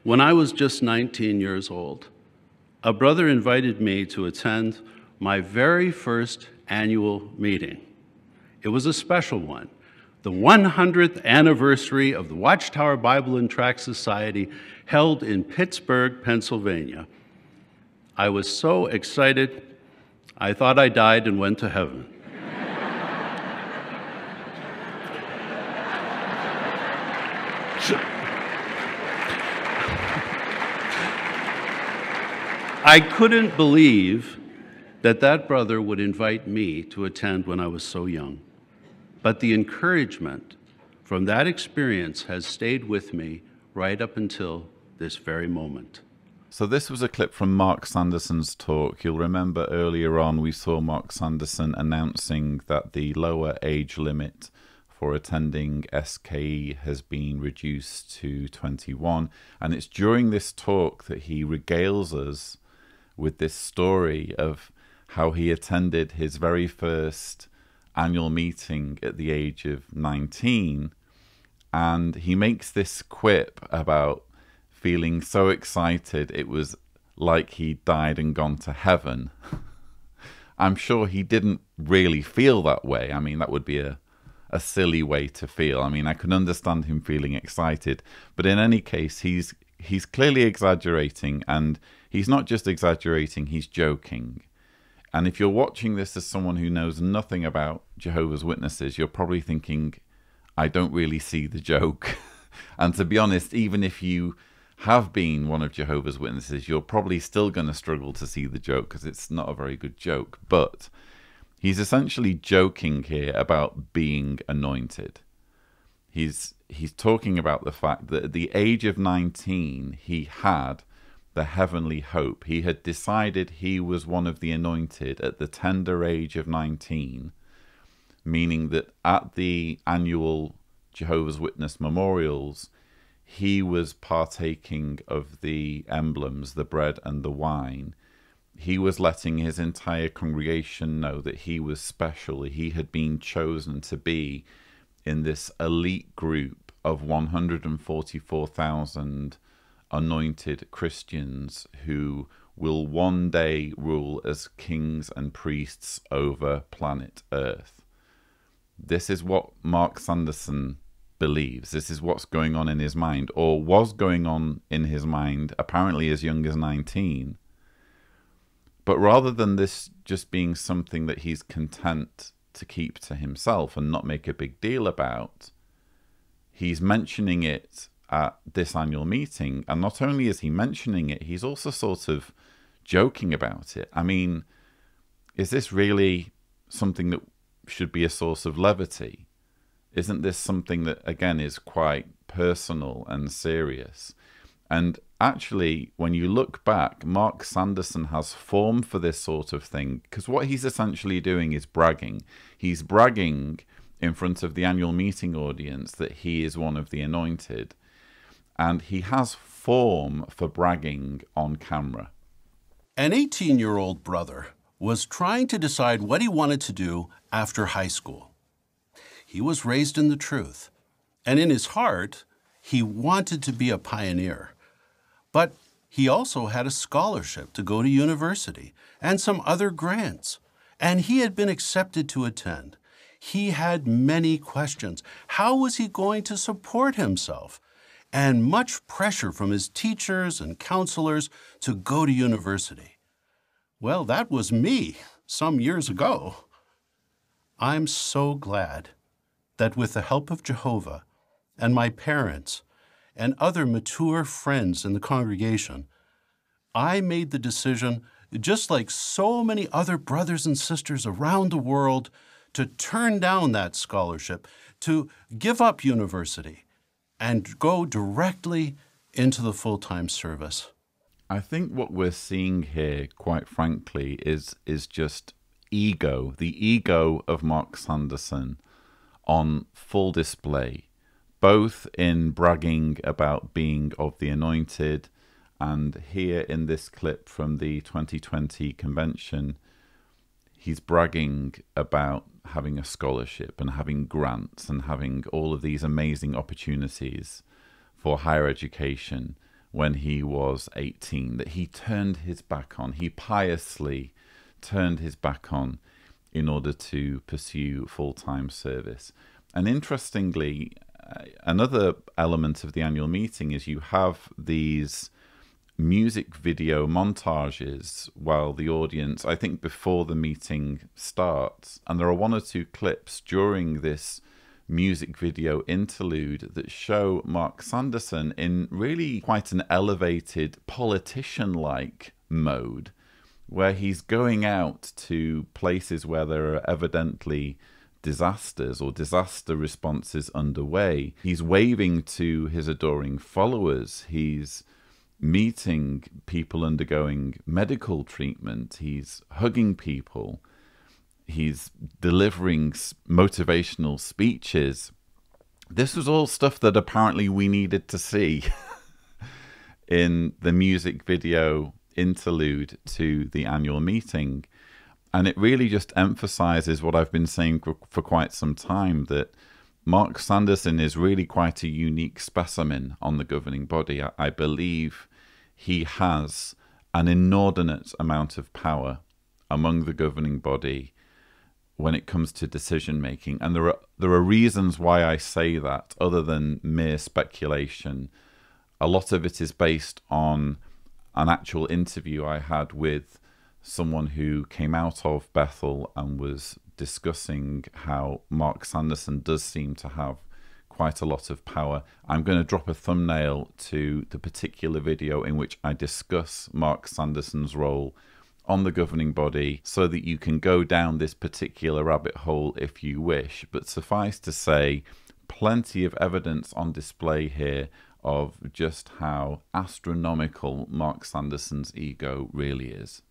When I was just 19 years old, a brother invited me to attend my very first annual meeting. It was a special one, the 100th anniversary of the Watchtower Bible and Tract Society, held in Pittsburgh, Pennsylvania. I was so excited, I thought I died and went to heaven. I couldn't believe that that brother would invite me to attend when I was so young. But the encouragement from that experience has stayed with me right up until this very moment. So this was a clip from Mark Sanderson's talk. You'll remember earlier on we saw Mark Sanderson announcing that the lower age limit for attending SKE has been reduced to 21. And it's during this talk that he regales us with this story of how he attended his very first annual meeting at the age of 19. And he makes this quip about feeling so excited it was like he died and gone to heaven. I'm sure he didn't really feel that way. I mean, that would be a silly way to feel. I mean, I can understand him feeling excited, but in any case, he's clearly exaggerating, and he's not just exaggerating, he's joking. And if you're watching this as someone who knows nothing about Jehovah's Witnesses, you're probably thinking, I don't really see the joke. And to be honest, even if you have been one of Jehovah's Witnesses, you're probably still going to struggle to see the joke because it's not a very good joke. But he's essentially joking here about being anointed. He's talking about the fact that at the age of 19, he had the heavenly hope. He had decided he was one of the anointed at the tender age of 19, meaning that at the annual Jehovah's Witness memorials, he was partaking of the emblems, the bread and the wine. He was letting his entire congregation know that he was special. He had been chosen to be in this elite group of 144,000 anointed Christians who will one day rule as kings and priests over planet Earth. This is what Mark Sanderson believes. This is what's going on in his mind, or was going on in his mind, apparently as young as 19. But rather than this just being something that he's content to keep to himself and not make a big deal about, he's mentioning it at this annual meeting. And not only is he mentioning it, he's also sort of joking about it. I mean, is this really something that should be a source of levity? Isn't this something that, again, is quite personal and serious? And actually, when you look back, Mark Sanderson has form for this sort of thing, because what he's essentially doing is bragging. He's bragging in front of the annual meeting audience that he is one of the anointed. And he has form for bragging on camera. An 18-year-old brother was trying to decide what he wanted to do after high school. He was raised in the truth, and in his heart, he wanted to be a pioneer. But he also had a scholarship to go to university and some other grants, and he had been accepted to attend. He had many questions. How was he going to support himself? And much pressure from his teachers and counselors to go to university. Well, that was me some years ago. I'm so glad that with the help of Jehovah and my parents and other mature friends in the congregation, I made the decision, just like so many other brothers and sisters around the world, to turn down that scholarship, to give up university, and go directly into the full-time service. I think what we're seeing here, quite frankly, is just ego, the ego of Mark Sanderson on full display, both in bragging about being of the anointed, and here in this clip from the 2020 convention, he's bragging about having a scholarship and having grants and having all of these amazing opportunities for higher education, when he was 18, that he turned his back on. He piously turned his back on in order to pursue full-time service. And interestingly, another element of the annual meeting is you have these music video montages while the audience, I think before the meeting starts, and there are one or two clips during this music video interlude that show Mark Sanderson in really quite an elevated politician-like mode, where he's going out to places where there are evidently disasters or disaster responses underway. He's waving to his adoring followers. He's meeting people undergoing medical treatment. He's hugging people. He's delivering motivational speeches. This was all stuff that apparently we needed to see in the music video interlude to the annual meeting. And it really just emphasizes what I've been saying for quite some time, that Mark Sanderson is really quite a unique specimen on the governing body. I believe he has an inordinate amount of power among the governing body when it comes to decision making. And there are reasons why I say that, other than mere speculation. A lot of it is based on an actual interview I had with someone who came out of Bethel and was discussing how Mark Sanderson does seem to have quite a lot of power. I'm going to drop a thumbnail to the particular video in which I discuss Mark Sanderson's role on the governing body, so that you can go down this particular rabbit hole if you wish. But suffice to say, plenty of evidence on display here of just how astronomical Mark Sanderson's ego really is.